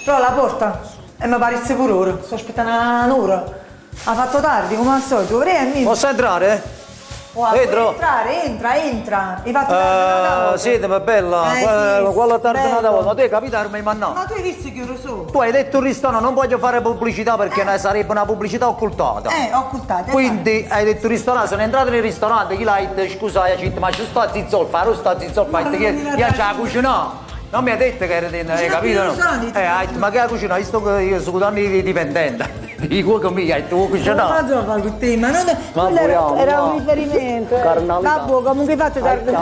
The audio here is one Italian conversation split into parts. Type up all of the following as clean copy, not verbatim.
Però la porta e mi paresse pure ora. Sto aspettando un'ora. Ha fatto tardi, come al solito. Posso entrare? Entro. Entra. Hai fatto tardi. Siete, ma bella. Sì, Quella tardi bello. una volta. Ma te capitare mi hai mandato. Ma tu hai visto che ora sono? Tu hai detto un ristorante, non voglio fare pubblicità perché sarebbe una pubblicità occultata. Occultate. Quindi hai detto ristorante, sono entrato nel ristorante, chi l'hai detto, scusa, ma ci sta zizzolfa, non sta zizzolfa, io c'è la cucina. Non mi ha detto che era dentro, hai capito? No? Ma che la cucina? Io sono anni di dipendente. Dico che mi hai detto cucina. Ma non fa con te, ma non era un riferimento. Babbo, comunque fate tardi.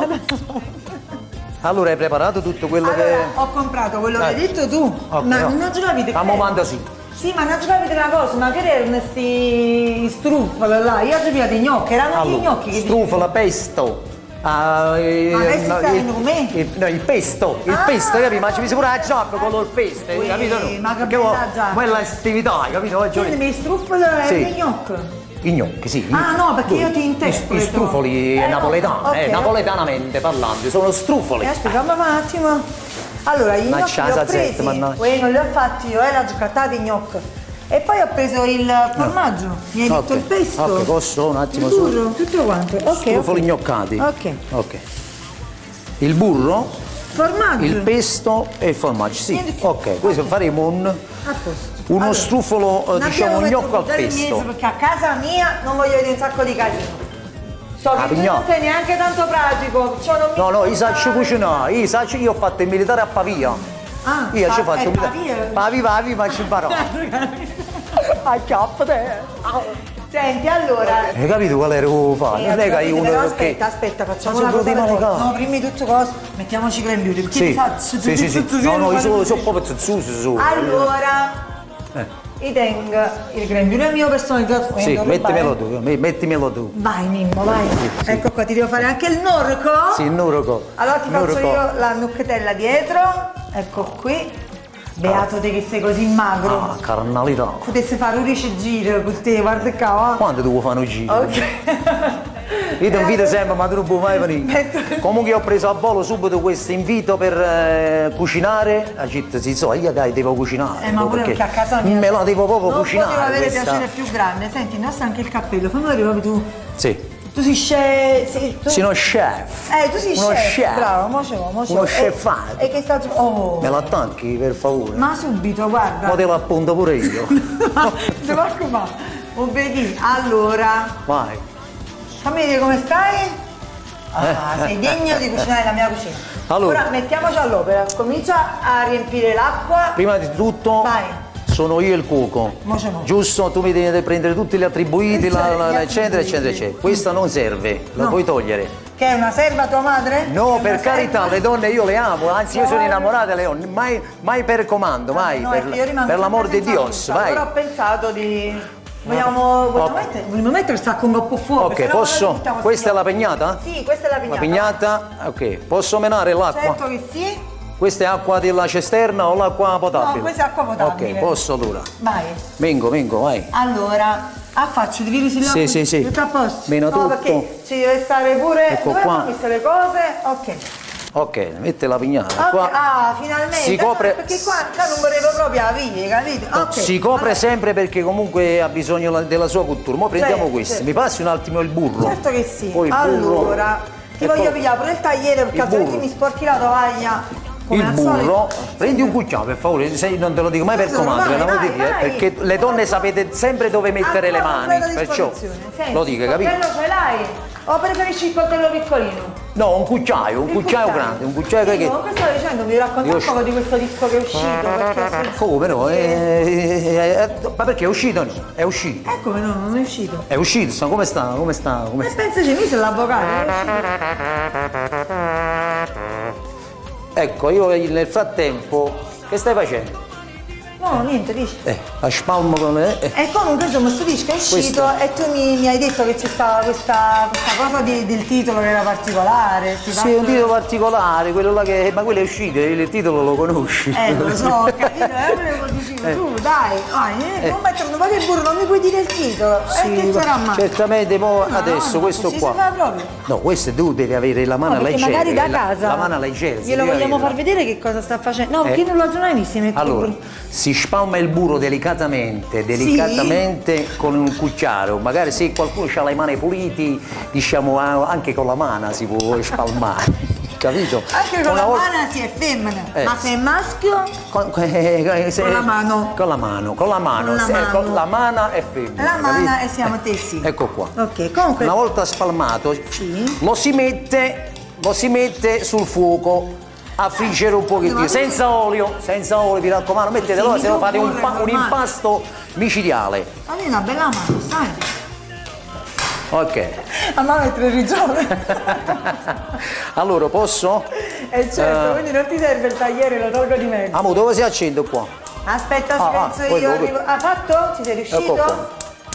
Allora hai preparato tutto quello che... Ho comprato quello che hai detto tu, ma non ce l'avete. A momento sì. Sì, ma non ce l'avete una cosa, ma che erano sti struffoli là? Io ho pigliato i gnocchi, erano gli gnocchi che struffolo, pesto. adesso stai con me? Il pesto, capito? Ma ci mise pure la giacca con il pesto, capito? Ma che bella giacca. Quella estività, capito? Quindi mi struffoli e i gnocchi? I gnocchi, sì. Ah no, perché io ti interpreto. I struffoli napoletani, napoletanamente parlando, sono struffoli. Aspetta, un attimo. Allora, gli gnocchi li ho presi, non li ho fatti io, la giocata i gnocchi. E poi ho preso il formaggio, mi hai detto il pesto. Ok, posso un attimo il burro, tutto quanto. Struffoli gnoccati. Ok. Il burro, formaggio, il pesto e il formaggio, sì. Ok, questo faremo uno struffolo, diciamo, gnocco al pesto. Perché a casa mia non voglio vedere un sacco di casino. So che tu non sei neanche tanto pratico. No, io saccio cucinare, io ho fatto il militare a Pavia. Io ci ho fatto un Pavi, ma ci imparo. A chiappa te. Senti, allora. Hai capito qual era il fare? Non è che io uno che... Aspetta, facciamo una cosa. No, prima di tutto cosa, mettiamoci creme beauty, perché sì. No, io sono proprio zuzzuso. Allora, io tengo il creme beauty mio personalizzato. Sì, mettimelo tu. Vai Mimmo, vai. Sì. Ecco qua, ti devo fare anche il norco. Sì, il norco. Allora ti faccio io la nucchitella dietro. Ecco qui. Beato te che sei così magro. Carnalità. Potessi fare un giro con te, guarda qua. Quando devo fare un giro? Ok. Io ti invito sempre, ma tu non puoi mai venire. Comunque ho preso a volo subito questo invito per cucinare. Io devo cucinare. Ma pure perché a casa mia me la devo proprio cucinare. Non potevo avere piacere più grande. Senti, indossa anche il cappello, fammi vedere proprio tu. Sì. Tu sei chef. Sei uno chef. Tu sei chef. Bravo, mo ce l'ho. Uno chefato. E che sta tu? Oh. Me l'attacchi, per favore. Ma subito, guarda. Ma te lo appunto pure io. Ti porco ma. Obbedì. Allora. Vai. Fammi vedere come stai. Sei degno di cucinare la mia cucina. Allora. Ora mettiamoci all'opera. Comincia a riempire l'acqua. Prima di tutto. Vai. Sono io il cuoco, giusto? Tu mi devi prendere tutti gli attribuiti, eccetera. Questa non serve, la puoi togliere. Che è una serva tua madre? No, per carità, le donne io le amo, anzi io sono innamorato delle donne, mai per comando, mai, per l'amor di Dio. Allora ho pensato di... Vogliamo mettere il sacco un po' più fuoco? Ok, posso? Questa è la pignata? Sì, questa è la pignata. La pignata? Ok, posso menare l'acqua? Certo che sì. Questa è acqua della cisterna o l'acqua potabile? No, questa è acqua potabile. Ok, posso allora. Vai. Vengo, vai. Allora, affaccio, devi risilare. Sì. Tutto a posto? Meno tutto. Perché ci deve stare pure... Ecco dove qua. ho messo le cose? Ok, mette la pignata. Okay. Qua finalmente. Si copre... Perché qua non volevo proprio la via, capito? Okay. Si copre sempre perché comunque ha bisogno della sua cottura. Ora prendiamo questo. Certo. Mi passi un attimo il burro? Certo che sì. Poi allora, ti voglio pigliare pure il tagliere perché altrimenti mi sporchi la tovaglia. Il burro, prendi un cucchiaio per favore, non te lo dico mai per comando, perché le donne sapete sempre dove mettere le mani, perciò lo dico, capito? Il coltello ce l'hai? O preferisci il coltello piccolino? No, un cucchiaio grande, un cucchiaio che... Comunque stavo dicendo, mi racconti un po' di questo disco che è uscito? Come no? Ma perché è uscito? No? È uscito. Come no, non è uscito. È uscito, come sta? Pensaci, mi sei l'avvocato. Ecco, io nel frattempo, che stai facendo? No, niente, dici. La spalmo con le... E comunque insomma sto disco è uscito e tu mi hai detto che c'è stata questa cosa del titolo che era particolare. Sì, è un titolo particolare, quello là che... Ma quello è uscito, il titolo lo conosci. Lo so, ho capito? Lo dici tu, dai, non mettere un po' di burro, non mi puoi dire il titolo. Che sarà mai? Certamente, adesso questo qua. Si fa proprio. No, questo tu devi avere la mano leggera. Magari da casa. La mano leggera. Glielo vogliamo far vedere che cosa sta facendo? No, perché non l'ho mai visto. Allora, si spalma il burro delicatamente con un cucchiaio. Magari se qualcuno ha le mani pulite, diciamo anche con la mano si può spalmare. Capito? Anche con la mano si è femmina, ma se è maschio? Con la mano. Con la mano è femmina. La mano e siamo tessi. Ecco qua. Ok, comunque. Una volta spalmato, lo si mette sul fuoco a friggere un pochettino, senza olio, vi raccomando, mettetelo, se no fate un impasto micidiale. Ma una bella mano, sai? Ok. A me mettere il rigione. Allora, posso? Certo, quindi non ti serve il tagliere, lo tolgo di mezzo. Amo, dove si accende qua? Aspetta, ci penso io. Ha fatto? Ci sei riuscito? Ecco qua.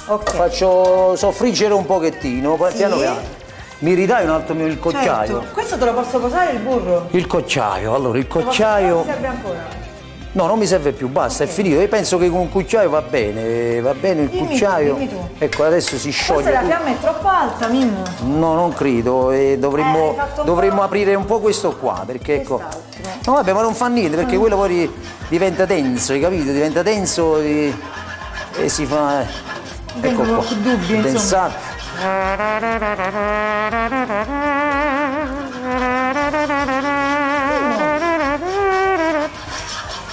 Ok. Faccio soffriggere un pochettino, piano piano. Mi ridai un altro il cocciaio? Certo. Questo te lo posso posare il burro? Il cocciaio, allora il cocciaio. Non serve ancora? No, non mi serve più, basta, è finito. Io penso che con un cucciaio va bene il cucciaio. Dimmi tu. Ecco, adesso si scioglie. Forse la fiamma è troppo alta, Mimmo. No, non credo, dovremmo aprire un po' questo qua, perché ecco. No, vabbè, ma non fa niente, perché quello poi diventa denso, hai capito? Diventa denso e si fa. Ecco qua. Dubbi, densato.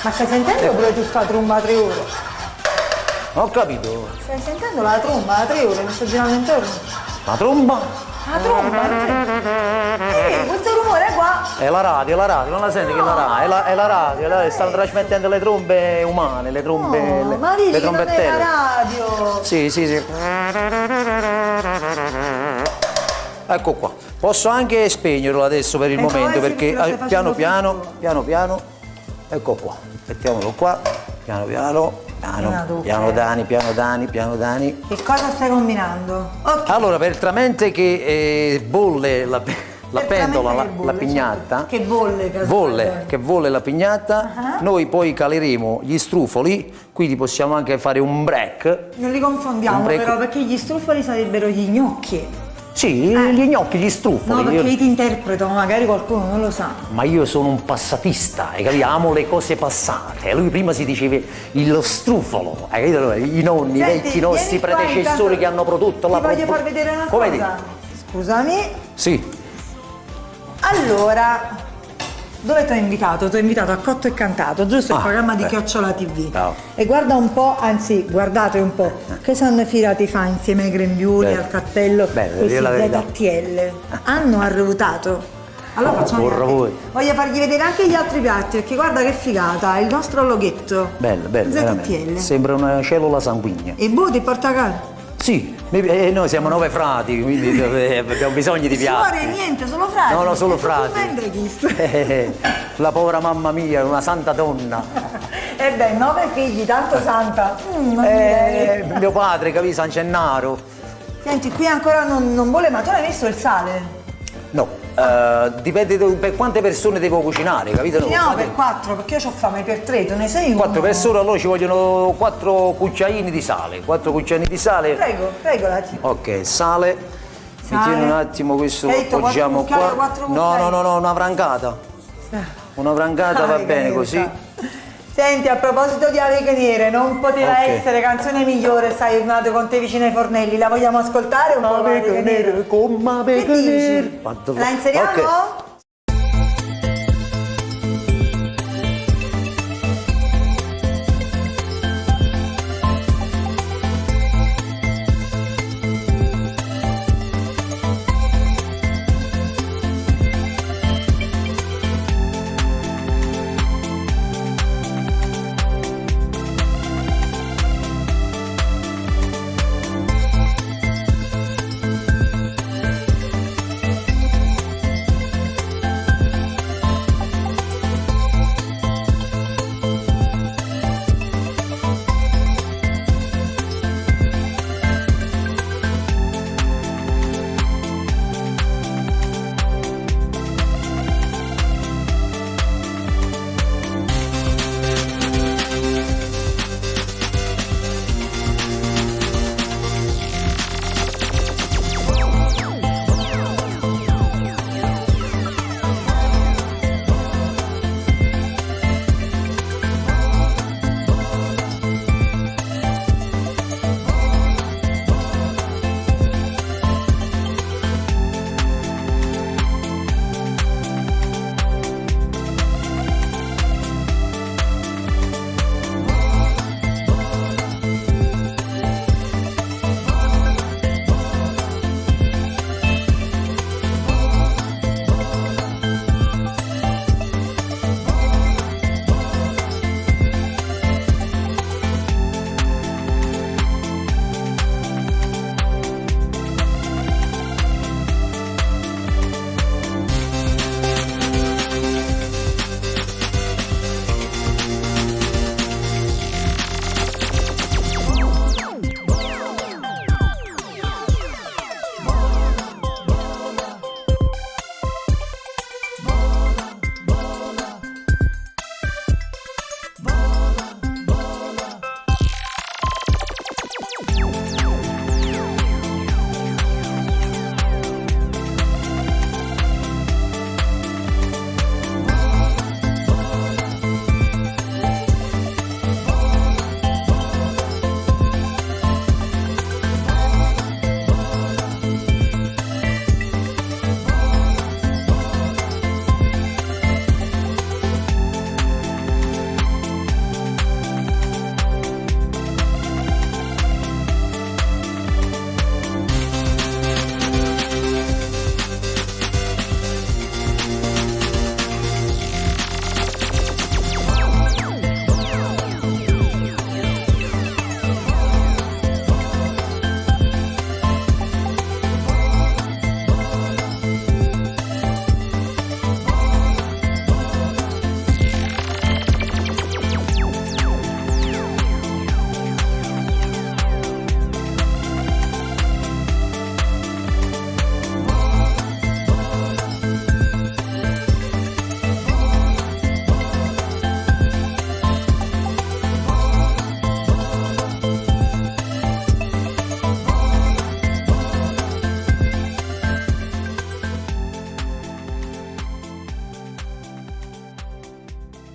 Ma stai sentendo pure tu sta tromba a 3 ore? Ho capito. Stai sentendo la tromba a 3 ore, mi sto girando intorno. La tromba? La tromba? Questo rumore qua. È la radio, non la senti che è la radio? È la radio, stanno trasmettendo le trombe umane, le trombe. Ma le trombettelle. Non è la radio. Sì. Ecco qua. Posso anche spegnerlo adesso per il momento, perché piano piano. Ecco qua, mettiamolo qua, piano Dani. Che cosa stai combinando? Okay. Allora, veramente che bolle la pentola, la pignatta, che bolle la pignatta, noi poi caleremo gli strufoli, quindi possiamo anche fare un break. Non li confondiamo però, perché gli strufoli sarebbero gli gnocchi. Sì, gli gnocchi, gli strufoli. No, perché io ti interpreto, magari qualcuno non lo sa. Ma io sono un passatista, hai capito? Amo le cose passate. Lui prima si diceva lo strufolo, hai capito? I nonni, i vecchi nostri predecessori che hanno prodotto la voglio far vedere una cosa. Scusami. Sì. Allora, dove ti ho invitato? Ti ho invitato a Cotto e Cantato, giusto? Il programma di Chiocciola TV. No. E guarda un po', anzi, guardate un po', che sanno firati fa insieme ai grembiuli, al cappello, questi ZTL. Hanno arrutato. Allora facciamo voglio fargli vedere anche gli altri piatti, perché guarda che figata, il nostro loghetto. Bello, ZTL. Sembra una cellula sanguigna. E ti porta a casa? Sì, noi siamo 9 frati, quindi abbiamo bisogno di piatti. Suore, niente, solo frati. No, solo frati. La povera mamma mia, una santa donna. E beh, 9 figli, tanto santa. Mio padre, capì, San Gennaro. Senti, qui ancora non vuole, ma tu hai messo il sale? No. Dipende per quante persone devo cucinare, capito? No, per 4, perché io ho fame per 3, tu ne sei uno. 4 persone, allora ci vogliono 4 cucciaini di sale. 4 cucciaini di sale. Prego, la tia. Ok, sale. Mi tieni un attimo, questo lo appoggiamo qua. No, una francata. Una francata va bene così. Senti, a proposito di Ave Nere, non poteva essere canzone migliore, stai nato con te vicino ai fornelli, la vogliamo ascoltare un po'? Ave Nere, come Ave Nere. La inseriamo?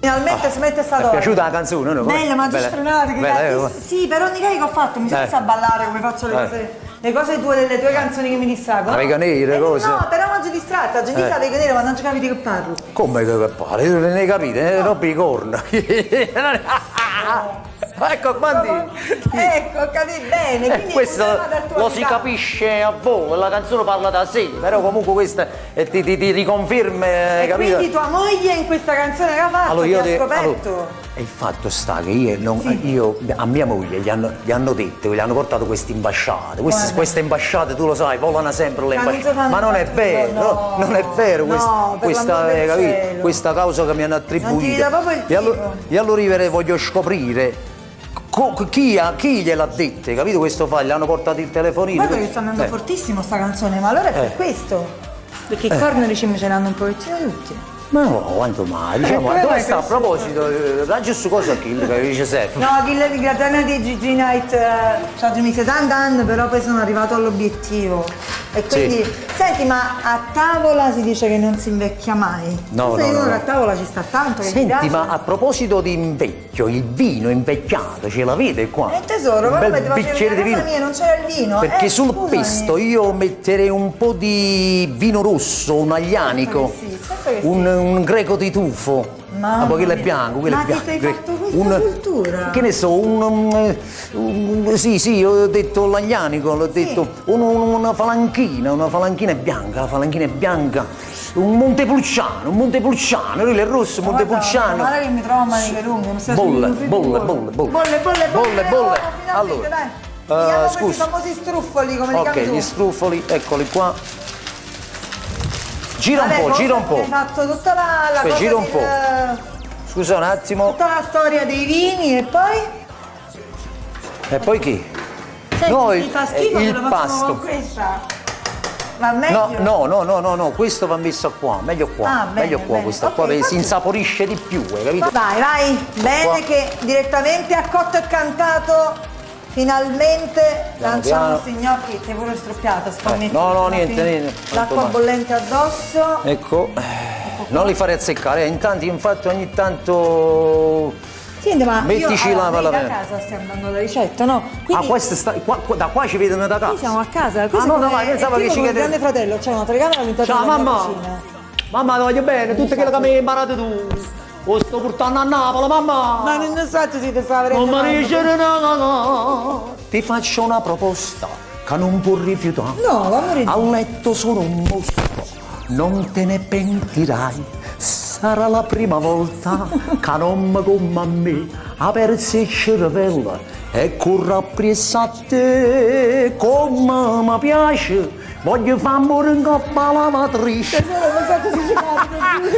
Finalmente si mette sta donna. È piaciuta la canzone, no? Bella, ma già sfrenate. Sì, però non che ho fatto, mi sa ballare come faccio le cose tue, delle tue canzoni che mi distraggono. La vega nera, cose. No, però oggi distratta, oggi mi sa vega nera, ma non ci capite che parlo. Come che parli? Non ne capite? Roba di corna. Ecco quanti. Ecco, capite bene. E questo lo si capisce a voi, la canzone parla da sé, però comunque questa ti riconferma, capito? Quindi tua moglie in questa canzone che ha fatto allora, ti ha scoperto? E il fatto sta che io a mia moglie gli hanno detto, gli hanno portato queste ambasciate. Queste ambasciate, tu lo sai, volano sempre le ambasciate. Ma non è vero, non è vero questa causa che mi hanno attribuito. E allora io voglio scoprire chi gliel'ha dette, capito questo fa? Gli hanno portato il telefonino. Guarda che sta andando fortissimo sta canzone, ma allora è per questo. Perché i corner ce l'hanno un pochettino tutti. Ma no, quanto mai? Diciamo, dove sta a proposito? La giusto cosa Kill che dice Sef? No, Kill di Gratana di Gigi Night ci mise tanti anni, però poi sono arrivato all'obiettivo. E quindi, senti, ma a tavola si dice che non si invecchia mai. No, a tavola ci sta tanto. Senti, ma a proposito di invecchio, il vino invecchiato, ce l'avete qua? Tesoro, un bel bicchiere di vino. Mia, non c'era il vino. Perché sul pesto io metterei un po' di vino rosso, un aglianico, un greco di tufo. Ma quello è bianco, quello è bianco. Ma ti sei fatto questa cultura? Che ne so, sì, ho detto l'aglianico, l'ho detto una falanchina è bianca, la falanchina è bianca. Un Montepulciano, quello è rosso, Montepulciano. Guarda che mi trovo a maniche lunghe, bolle. Allora, scusa. I famosi struffoli, come li chiami tu? Ok, gli struffoli, eccoli qua. Gira un po'. Hai fatto tutta la cosa gira un po'. Scusa un attimo. Tutta la storia dei vini e poi? E poi chi? Senti, ti fa schifo che lo facciamo pasto. con questa? Va meglio? No, questo va messo qua, meglio qua, bene. Questo qua si insaporisce di più, hai capito? Vai, bene qua. Che direttamente a cotto e cantato finalmente lanciamo questi gnocchi, ti pure struppiato, no, niente. L'acqua bollente addosso. Ecco, non li fare azzeccare, infatti ogni tanto Senti, ma mettici là per la da casa stiamo dando la ricetta, no? Quindi, da qua ci vedono da casa. Qui siamo a casa, pensavo che ci grande fratello, c'è una telecamera all'interno della cucina. Mamma, ti voglio bene, tutte quelle che mi hai imparato tu. Lo sto portando a Napoli, mamma! Ma non so se ti sta avendo. Non mi dice no. Ti faccio una proposta che non può rifiutare. No, amore. A letto sono un mostro, non te ne pentirai. Sarà la prima volta che non mi come a me, a persi il cervello e corre appresso a te come mi piace. Voglio far morire in coppa alla lavatrice.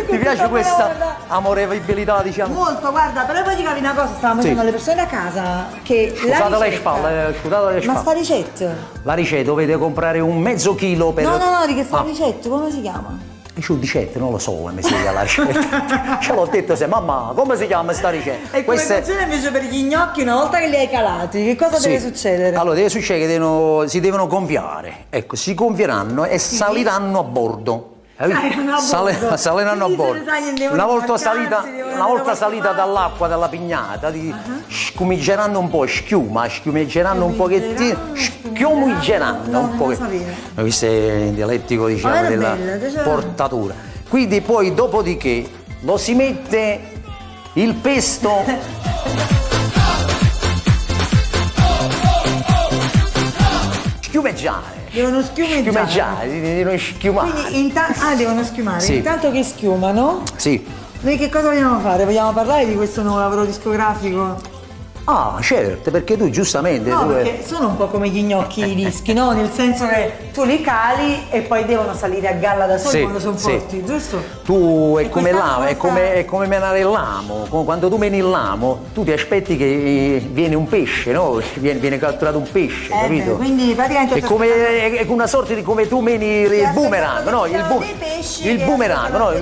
Ti piace questa amorevolibilità, diciamo? Molto, guarda, però poi ti capi una cosa, stavamo dicendo alle persone da casa che scusate le spalle. Ma sta ricetta? La ricetta dovete comprare un mezzo chilo per... No, di che sta ricetta, come si chiama? Io ricetta non lo so come si chiama la ricetta. Ce l'ho detto se mamma, come si chiama sta ricetta? E come funziona invece per gli gnocchi una volta che li hai calati? Che cosa deve succedere? Allora deve succedere che si devono gonfiare. Ecco, si gonfieranno e saliranno a bordo. Saliranno a bordo. Una volta salita dall'acqua della pignata, schiumeggeranno un po', schiumeggeranno un pochettino, schiumeggeranno un pochettino. Questo è il dialettico, diciamo, della portatura. Quindi poi dopodiché lo si mette il pesto. Schiumeggiare. Devono schiumeggiare. Devono schiumare. Quindi devono schiumare. Sì. Intanto che schiumano. Sì. Noi che cosa vogliamo fare? Vogliamo parlare di questo nuovo lavoro discografico? Ah, certo, perché tu giustamente... No, perché sono un po' come gli gnocchi i dischi, no? Nel senso che tu li cali e poi devono salire a galla da soli quando sono forti, giusto? Tu è come l'amo, è come menare il lamo. Quando tu meni il lamo, tu ti aspetti che viene un pesce, no? Viene catturato un pesce, capito? Quindi praticamente... È una sorta di come tu meni il boomerang, no? Il boomerang, no?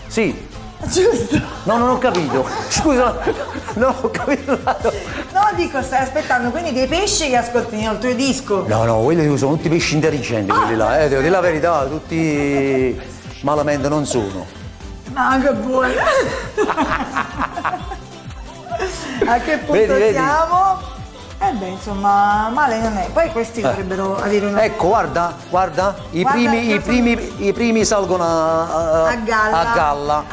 Sì. Giusto. No, non ho capito. Scusa, non ho capito. No, dico, stai aspettando quindi dei pesci che ascoltino il tuo disco. No, quelli sono tutti pesci intelligenti, quelli là, devo dire la verità, tutti malamente non sono. Anche buono. A che punto Vedi. siamo? Beh, insomma, male non è. Poi questi dovrebbero avere una... Ecco, guarda, i primi salgono a galla. A galla.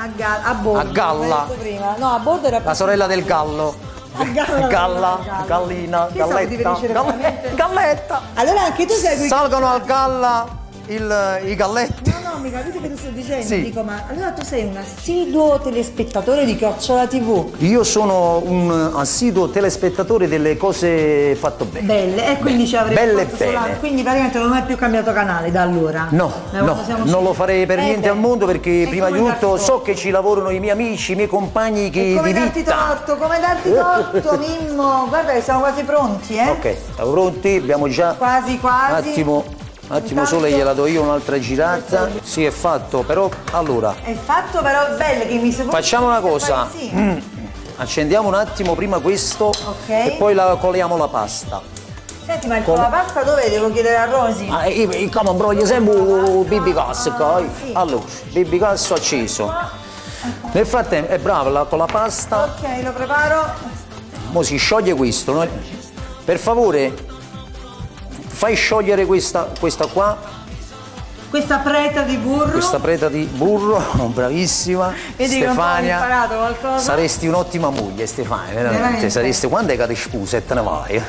A bordo. A galla. Come detto prima. No, a bordo era... La sorella del gallo. A galla. Gallina, Chi sa che ti galletta. dice veramente? Galletta. Allora anche tu segui... Salgono al galla i galletti. No, mi capite che ti sto dicendo? Sì. Dico, ma allora tu sei un assiduo telespettatore di Chiocciola TV. Io sono un assiduo telespettatore delle cose fatte bene. Belle, e quindi ci avrei Belle fatto e bene. quindi praticamente non hai più cambiato canale da allora? No, non lo farei per niente al mondo perché E prima di come tutto darti so che ci lavorano i miei amici, i miei compagni E come di darti vita. torto, come darti torto, Mimmo? Guarda che siamo quasi pronti, eh? Ok, siamo pronti, abbiamo già... Quasi. Un attimo solo gliela do io un'altra girata. Sì, è fatto, però allora... È fatto però belle che mi secondo... Facciamo una cosa. Sì. Accendiamo un attimo prima questo e poi coliamo la pasta. Senti, ma con la pasta dove devo chiedere a Rosy? Come broglie sempre Bibi Gas, sì. Allora, Bibi Gas acceso. Nel frattempo, è brava con la pasta. Ok, lo preparo. Mo si scioglie questo, no? Per favore, fai sciogliere questa qua. Questa preta di burro. Questa preta di burro, bravissima. Vedi che un po' hai Stefania, imparato qualcosa? saresti un'ottima moglie, Stefania, veramente. Veramente. Saresti, quando è che ti sposi e te ne vai?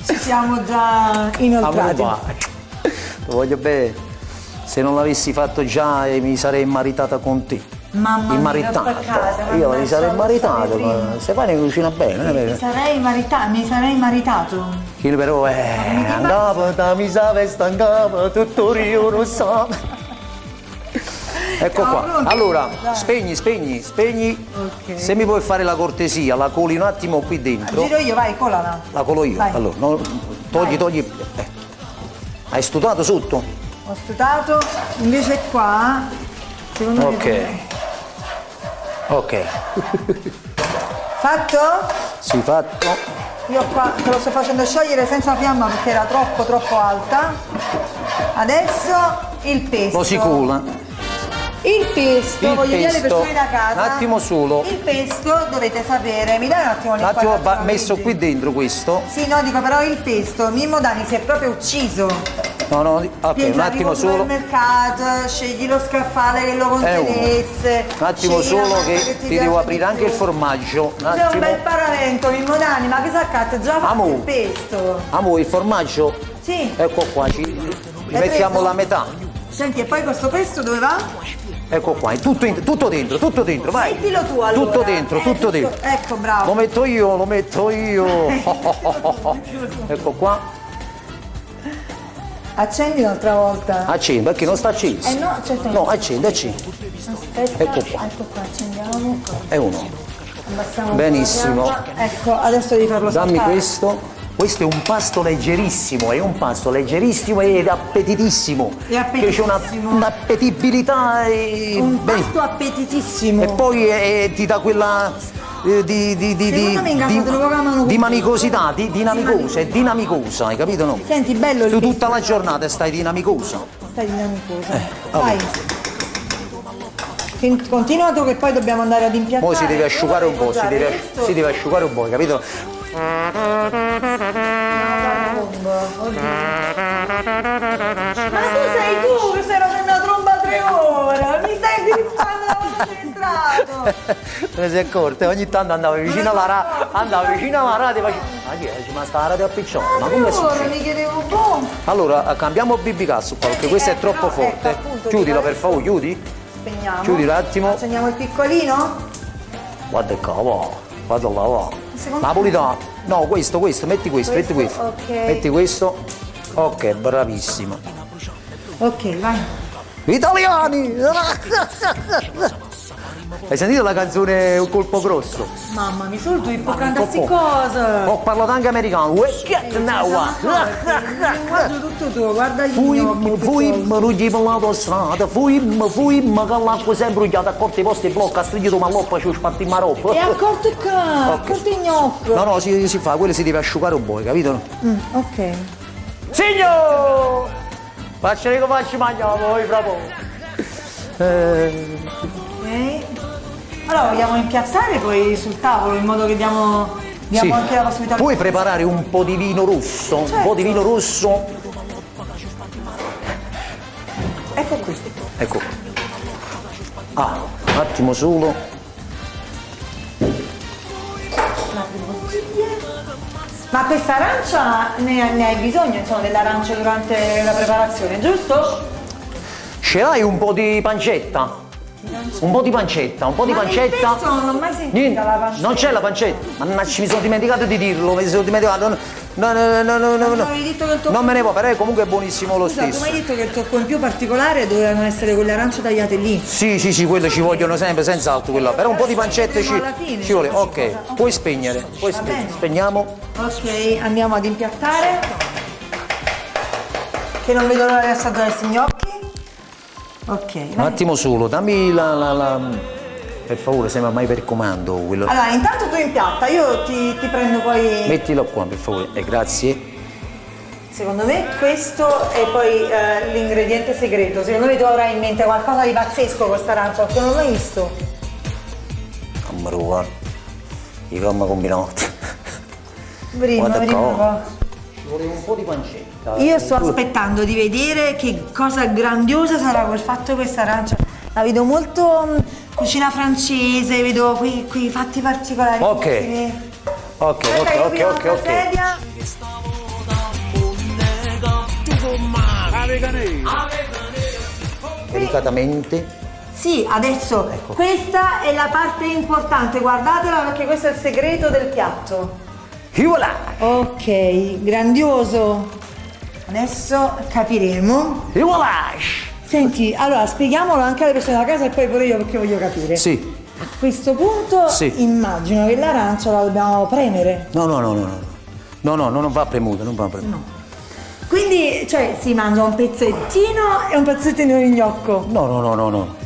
Ci siamo già inoltrati. Lo voglio bene. Se non l'avessi fatto già mi sarei maritata con te. Mamma mia, Immaritato. Io mi sarei maritato, ma Stefania cucina bene. Mi sarei maritato. Che però andava, mi sa, stancava, tutto io lo so. Ecco Siamo qua. pronti? Allora, Dai. spegni. Ok. Se mi puoi fare la cortesia, la coli un attimo qui dentro. Giro io, vai, colala. La colo io. Vai. Allora, togli. Hai studiato sotto? Ho studiato, invece qua, secondo me... Ok. Fatto? Sì, fatto. Io qua te lo sto facendo sciogliere senza fiamma perché era troppo alta. Adesso il pesto. Lo si cola. Il pesto, Il voglio dire alle pesto. persone da casa. Un attimo solo. Il pesto dovete sapere, mi dai un attimo Un attimo l'inquadratura, va messo Luigi? qui dentro questo. Sì, no, dico però il pesto, Mimmo Dani si è proprio ucciso. No, ok, un attimo solo. Al mercato, scegli lo scaffale che lo contenesse. Un attimo scegli la solo marca che ti piace devo di aprire anche più. il formaggio. Un C'è un bel attimo. paravento, Mimmo Dani, ma che saccato? Già fatto il pesto. Amore, il formaggio? Sì. Ecco qua, ci mettiamo preso? la metà. Senti, e poi questo pesto dove va? Ecco qua, è tutto dentro, vai. Mettilo tu allora. Tutto dentro. Ecco, bravo. Lo metto io. Ecco qua. Accendi un'altra volta. Accendi, perché non sta acceso. No, certo. No, accendi. Aspetta. Ecco qua. Ecco qua, accendiamo. È uno. Abbassiamo Benissimo. un po' la fiamma. Ecco, adesso devi farlo Dammi saltare. questo. Questo è un pasto leggerissimo ed appetitissimo. È appetitissimo. Che c'è un'appetibilità Un pasto appetitissimo. e poi ti dà quella Secondo me in casa te lo chiamano di manicosità, è dinamicosa, hai capito no? Senti, bello il Tu pesto. tutta la giornata stai dinamicosa. Stai dinamicosa. allora. Vai. Continua tu che poi dobbiamo andare ad impiattare. Poi si deve asciugare un po', Questo- si deve asciugare un po', hai capito? Ma tu sei tu che sei per una tromba 3 ore, mi stai grippando la concentrato. Te ne sei accorta? Ogni tanto andavo vicino alla radio e facevo. Ma chi è? Ma sta la radio a piccione? Ma come è successo? Mi chiedevo boh. Allora cambiamo Bibi Gas qua perché questo è troppo no, forte. appunto, Chiudilo dico per adesso. favore, chiudi. Spegniamo. Chiudi un attimo. Accendiamo il piccolino? Guarda qua, va. Guarda là, va. Secondo Napolitano. No, questo, metti questo. Ok. Metti questo. Ok, bravissima. Ok, vai. Italiani! Hai sentito la canzone Un colpo grosso? Mamma mia, solo tu puoi cantarsi cosa? Ho parlato anche americano. We get now. Guarda tutto tuo, guarda gli Fuimmo, non gli parlato a strada, fuimmo, che l'acqua si è imbrugliata, a corti i posti blocca, striglito ma l'oppa ci spatti in maroppa. E accorto qua, accorto il gnocco. No, si fa, quello si deve asciugare un po', capito? Ok. Signor! Faccio che faccio mangiare voi, bravo! Ok. Allora vogliamo impiattare poi sul tavolo in modo che diamo Sì. anche la possibilità. Puoi preparare un po' di vino rosso? Certo. Un po' di vino rosso? Ecco qui. Ecco. Ah, un attimo solo. Ma questa arancia ne hai bisogno, insomma, dell'arancia durante la preparazione, giusto? Ce l'hai un po' di pancetta? Un po' di pancetta, un po' di Ma pancetta. nel pesto non l'ho mai sentita Niente, la pancetta. non c'è la pancetta. Mannaggia, mi sono dimenticato di dirlo, mi sono dimenticato. No. avevi detto che il tocco- Non me ne può, però comunque è buonissimo lo Scusa, tu stesso. mi hai detto che il tocco in più particolare dovevano essere quelle arance tagliate lì. Sì, quello ci vogliono sempre, senz'altro quello. Però un po' di pancette Alla fine. ci vuole. Ok, puoi spegnere. Va bene. Spegniamo. Ok, andiamo ad impiattare. Che non vedo l'ora di assaggiare questi gnocchi. Ok, Un vai. attimo solo, dammi la. Per favore, sembra mai per comando quello. Allora, intanto tu impiatta, io ti prendo poi. Mettilo qua, per favore. Grazie. Secondo me questo è poi l'ingrediente segreto. Secondo me tu avrai in mente qualcosa di pazzesco con questa arancia, perché non l'ho mai visto. Mamma guarda. I gamma combinati. Prima, Guarda prima qua. qua. Ci vuole un po' di pancetta. Io sto aspettando di vedere che cosa grandiosa sarà quel fatto di questa arancia. La vedo molto cucina francese, vedo quei fatti particolari. Ok. Aspetta, io piglio un'altra Ok. sedia. Delicatamente. Sì, adesso Ecco. questa è la parte importante, guardatela perché questo è il segreto del piatto. E voilà! Ok, grandioso. Adesso capiremo. E voilà! Senti, allora spieghiamolo anche alle persone da casa e poi pure io perché voglio capire. Sì. A questo punto Sì. immagino che l'arancia la dobbiamo premere. No, non va premuto, non va premuto. No. Quindi, cioè, si mangia un pezzettino e un pezzettino di gnocco. No.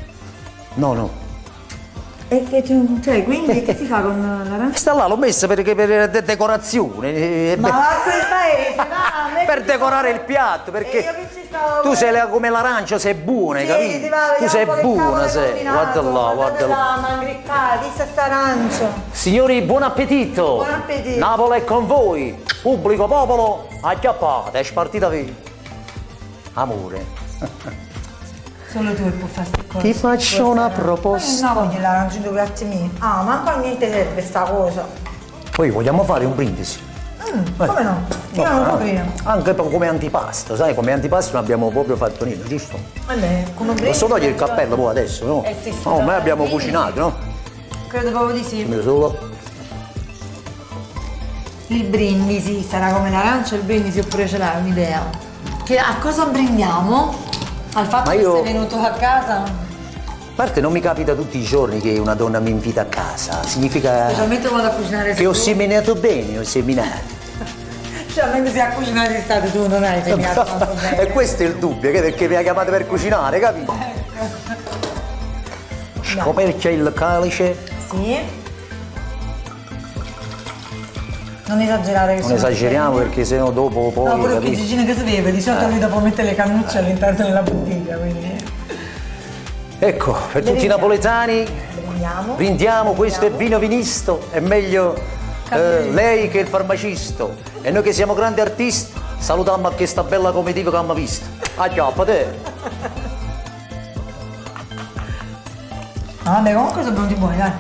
Cioè, quindi che si fa con l'arancia? Sta là, l'ho messa per decorazione. Ma va a quel paese, va, Per decorare il piatto, perché io che ci stavo tu sei come l'arancia, sei buona, hai Sì, capito? ti va, Tu vediamo sei un po' che buona, cavolo hai sei. combinato, Guarda là. guardatela, mangricata, vista sta arancia. Signori, buon appetito! Buon appetito. Napoli è con voi! Pubblico popolo, acchiappate, è spartita via! Amore. Solo tu che puoi fare queste cose. Ti faccio una proposta. No, voglio l'arancia in due piatti miei. Ah, manco a niente serve sta cosa. Poi vogliamo fare un brindisi. Come no? Io non lo prima. Anche come antipasto, sai, come antipasto non abbiamo proprio fatto niente, giusto? Vabbè, come un Posso togliere il cappello poi adesso, no? sì, No, noi abbiamo brindisi. cucinato, no? Credo proprio di sì. Io solo. Il brindisi sarà come l'arancia, il brindisi oppure ce l'hai un'idea? Che a cosa brindiamo? Al fatto Ma che io- sei venuto a casa? A parte non mi capita tutti i giorni che una donna mi invita a casa, significa Specialmente quando a cucinare che ho tu. seminato bene, ho seminato. Cioè, mentre sei a cucinare estate tu non hai segnato tanto bene. E questo è il dubbio, che perché mi ha chiamato per cucinare, capito? Scoperchia il calice, Sì. Non esagerare che non sono esageriamo femmine. perché sennò dopo poi, No, pure perché capito? Gigino che si beve, di solito lui dopo mette le cannucce all'interno della bottiglia, quindi. Ecco, per tutti i napoletani, Prendiamo. brindiamo, questo è vino vinisto, è meglio lei che il farmacisto. E noi che siamo grandi artisti, salutiamo a questa bella comitiva che abbiamo visto. A chiappa te! Ah, vabbè, comunque sono venuti buoni, dai.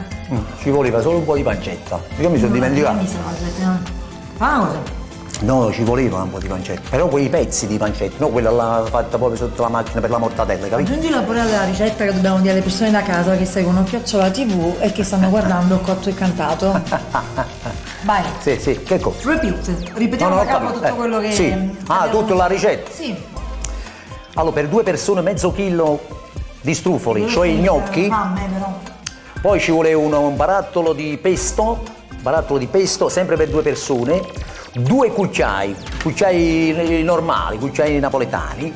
Ci voleva solo un po' di pancetta. Io mi sono dimenticato. Fa una cosa. No, ci voleva un po' di pancetta. Però quei pezzi di pancetta, no quella là fatta proprio sotto la macchina per la mortadella, capito? Aggiungila pure alla ricetta che dobbiamo dire alle persone da casa che seguono Chiocciola TV e che stanno guardando Cotto e Cantato. Vai. Sì, che cosa? Repeat. Ripetiamo No, da ho capo capito. tutto quello che. Sì. Ah, abbiamo- tutta la ricetta. Sì. Allora, per 2 persone mezzo chilo di strufoli, cioè i gnocchi. Fame, però. Poi ci vuole un barattolo di pesto, sempre per 2 persone, 2 cucchiai normali, cucchiai napoletani,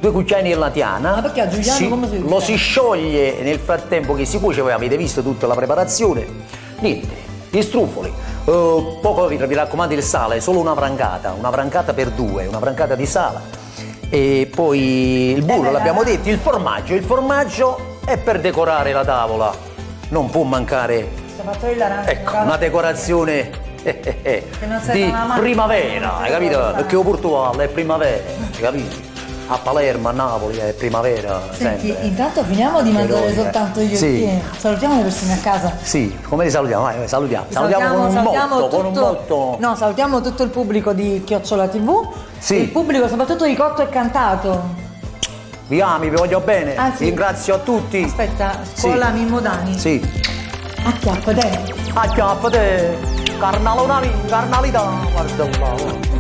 2 cucchiai di latiana. Ma perché a Giuliano come si Lo si scioglie nel frattempo che si cuoce, voi avete visto tutta la preparazione. Niente, gli strufoli. Poco vi raccomando il sale, solo una brancata per 2, una brancata di sale. E poi il burro, l'abbiamo detto, il formaggio è per decorare la tavola, non può mancare, ecco, una decorazione di primavera, hai capito? Perché il Portogallo è primavera, hai capito? A Palermo, a Napoli è primavera. Senti, sempre. intanto finiamo di mangiare soltanto io e Sì. te. Salutiamo le persone a casa. Sì, come li salutiamo? Vai, salutiamo. Salutiamo con un motto. No, salutiamo tutto il pubblico di Chiocciola TV. Sì. Il pubblico soprattutto di Cotto e Cantato. Vi amo, vi voglio bene. Anzi, ringrazio a tutti. Aspetta, scuola Sì. Mimmo Dani. Sì. Acchiappa te. Acchiappa te. Carnalità, guarda qua.